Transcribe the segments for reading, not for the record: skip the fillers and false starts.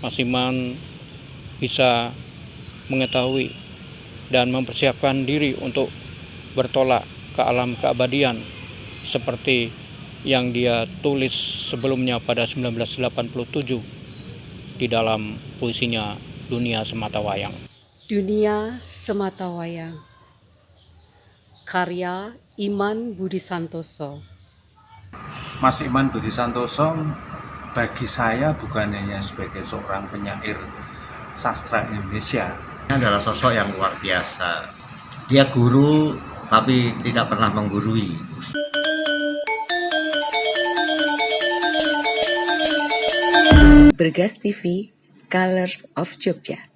Mas Iman bisa mengetahui dan mempersiapkan diri untuk bertolak ke alam keabadian seperti yang dia tulis sebelumnya pada 1987 di dalam puisinya Dunia Semata Wayang. Dunia Semata Wayang, karya Iman Budi Santoso. Mas Iman Budi Santoso bagi saya bukan hanya sebagai seorang penyair sastra Indonesia. Dia adalah sosok yang luar biasa. Dia guru tapi tidak pernah menggurui. Bergas TV, Colors of Jogja.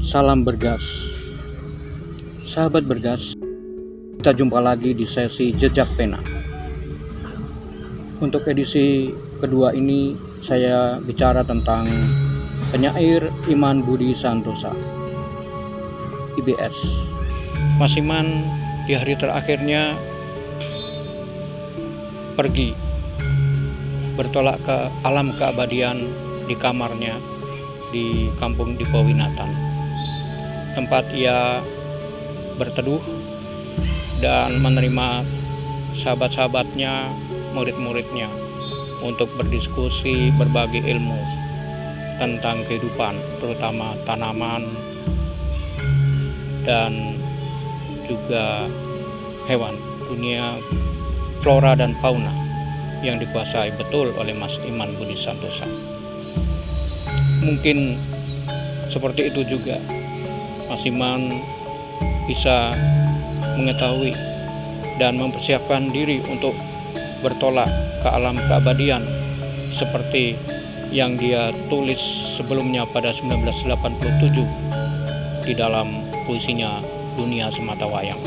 Salam Bergas. Sahabat Bergas, kita jumpa lagi di sesi Jejak Pena. Untuk edisi kedua ini saya bicara tentang penyair Iman Budi Santosa, IBS. Mas Iman di hari terakhirnya pergi bertolak ke alam keabadian di kamarnya di kampung Dipowinatan, tempat ia berteduh dan menerima sahabat-sahabatnya, murid-muridnya untuk berdiskusi berbagai ilmu tentang kehidupan, terutama tanaman dan juga hewan, dunia flora dan fauna yang dikuasai betul oleh Mas Iman Budi Santosa. Mungkin seperti itu juga Mas Iman bisa mengetahui dan mempersiapkan diri untuk bertolak ke alam keabadian seperti yang dia tulis sebelumnya pada 1987 di dalam puisinya Dunia Semata Wayang.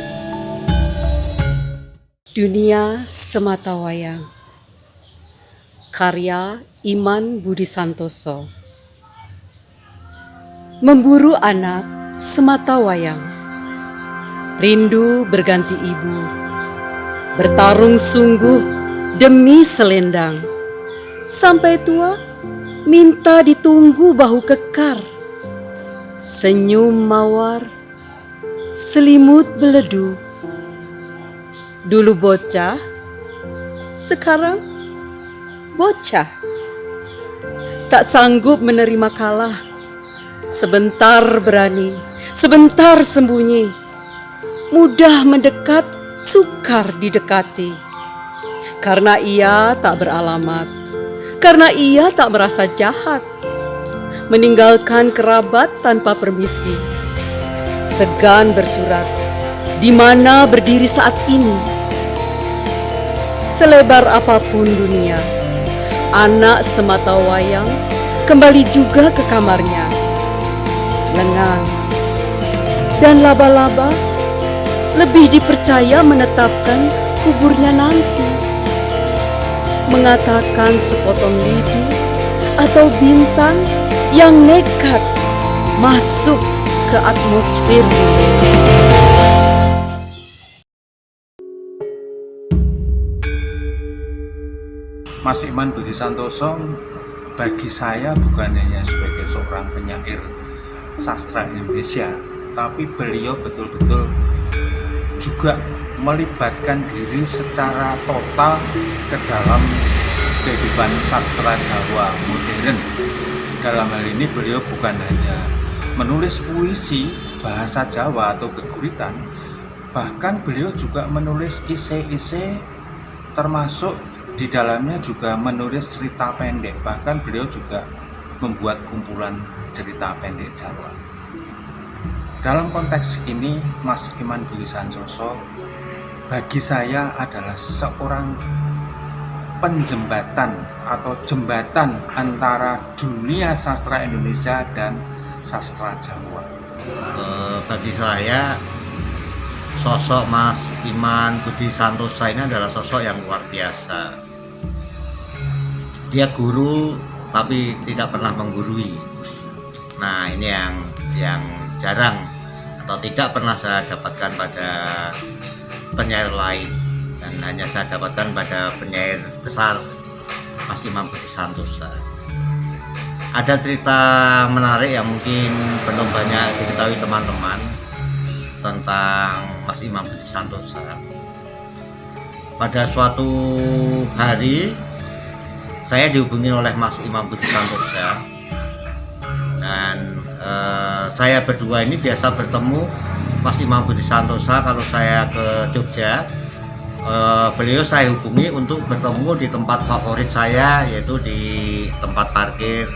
Dunia Semata Wayang, karya Iman Budi Santoso. Memburu anak semata wayang, rindu berganti ibu, bertarung sungguh demi selendang, sampai tua minta ditunggu bahu kekar, senyum mawar, selimut beledu. Dulu bocah, sekarang bocah, tak sanggup menerima kalah, sebentar berani, sebentar sembunyi, mudah mendekat, sukar didekati. Karena ia tak beralamat, karena ia tak merasa jahat, meninggalkan kerabat tanpa permisi, segan bersurat, di mana berdiri saat ini. Selebar apapun dunia, anak semata wayang kembali juga ke kamarnya. Lengang dan laba-laba lebih dipercaya menetapkan kuburnya nanti, mengatakan sepotong lidi atau bintang yang nekat masuk ke atmosfer bumi. Mas Iman Budi Santoso bagi saya bukan hanya sebagai seorang penyair sastra Indonesia, tapi beliau betul-betul juga melibatkan diri secara total ke dalam kehidupan sastra Jawa modern. Dalam hal ini beliau bukan hanya menulis puisi bahasa Jawa atau geguritan, bahkan beliau juga menulis esai-esai, termasuk di dalamnya juga menulis cerita pendek. Bahkan beliau juga membuat kumpulan cerita pendek Jawa. Dalam konteks ini, Mas Iman Budi Santoso bagi saya adalah seorang penjembatan atau jembatan antara dunia sastra Indonesia dan sastra Jawa. Bagi saya sosok Mas Iman Budi Santosa ini adalah sosok yang luar biasa. Dia guru tapi tidak pernah menggurui. Nah, ini yang jarang atau tidak pernah saya dapatkan pada penyair lain, dan hanya saya dapatkan pada penyair besar Mas Iman Budi Santosa. Ada cerita menarik yang mungkin belum banyak diketahui teman-teman tentang Mas Iman Budi Santosa. Pada suatu hari saya dihubungi oleh Mas Iman Budi Santosa, dan saya berdua ini biasa bertemu Mas Iman Budi Santosa kalau saya ke Jogja. Beliau saya hubungi untuk bertemu di tempat favorit saya, yaitu di tempat parkir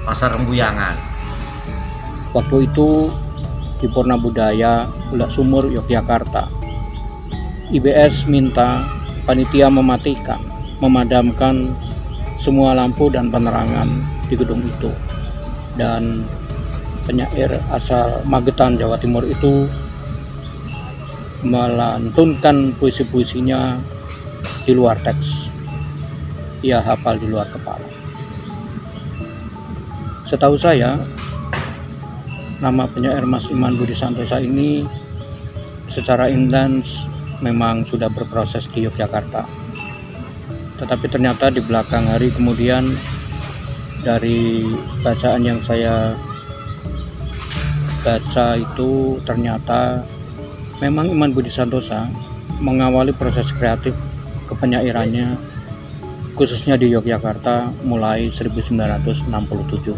Pasar Rembuyangan. Waktu itu di Purna Budaya Bulak Sumur, Yogyakarta, IBS minta panitia memadamkan semua lampu dan penerangan di gedung itu, dan penyair asal Magetan, Jawa Timur itu melantunkan puisi-puisinya di luar teks. Ia hafal di luar kepala. Setahu saya, nama penyair Mas Iman Budi Santosa ini secara intens memang sudah berproses di Yogyakarta. Tetapi ternyata di belakang hari kemudian, dari bacaan yang saya baca itu, ternyata memang Iman Budi Santosa mengawali proses kreatif kepenyairannya khususnya di Yogyakarta mulai 1967.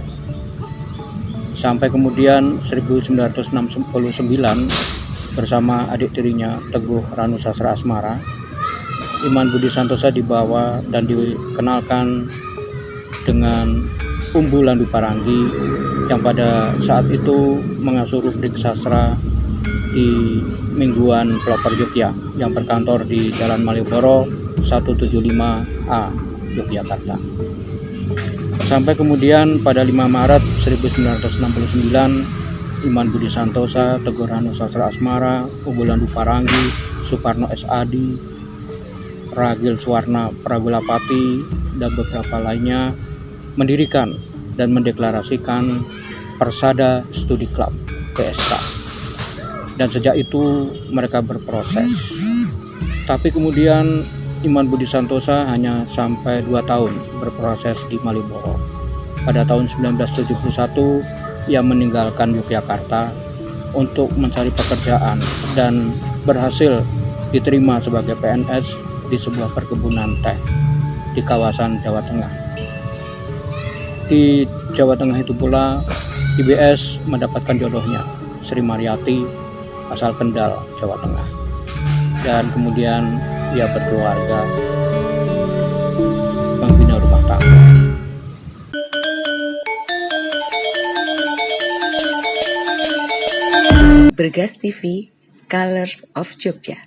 Sampai kemudian 1969 bersama adik tirinya Teguh Ranu Sastra Asmara, Iman Budi Santosa dibawa dan dikenalkan dengan Umbu Landu Paranggi yang pada saat itu mengasuh rubrik sastra di Mingguan Pelopor Jogja yang berkantor di Jalan Malioboro 175A, Yogyakarta. Sampai kemudian pada 5 Maret 1969, Iman Budi Santosa, Teguh Ranu Sastra Asmara, Umbu Landu Paranggi, Suparno S.Adi, Ragil Suwarna Pragulapati, dan beberapa lainnya mendirikan dan mendeklarasikan Persada Studi Club PSK. Dan sejak itu mereka berproses. Tapi kemudian Iman Budi Santosa hanya sampai 2 tahun berproses di Malioboro. Pada tahun 1971 ia meninggalkan Yogyakarta untuk mencari pekerjaan dan berhasil diterima sebagai PNS di sebuah perkebunan teh di kawasan Jawa Tengah. Di Jawa Tengah itu pula IBS mendapatkan jodohnya, Sri Mariati, asal Kendal, Jawa Tengah. Dan kemudian ia berkeluarga, membina rumah tangga. Bergas TV, Colors of Jogja.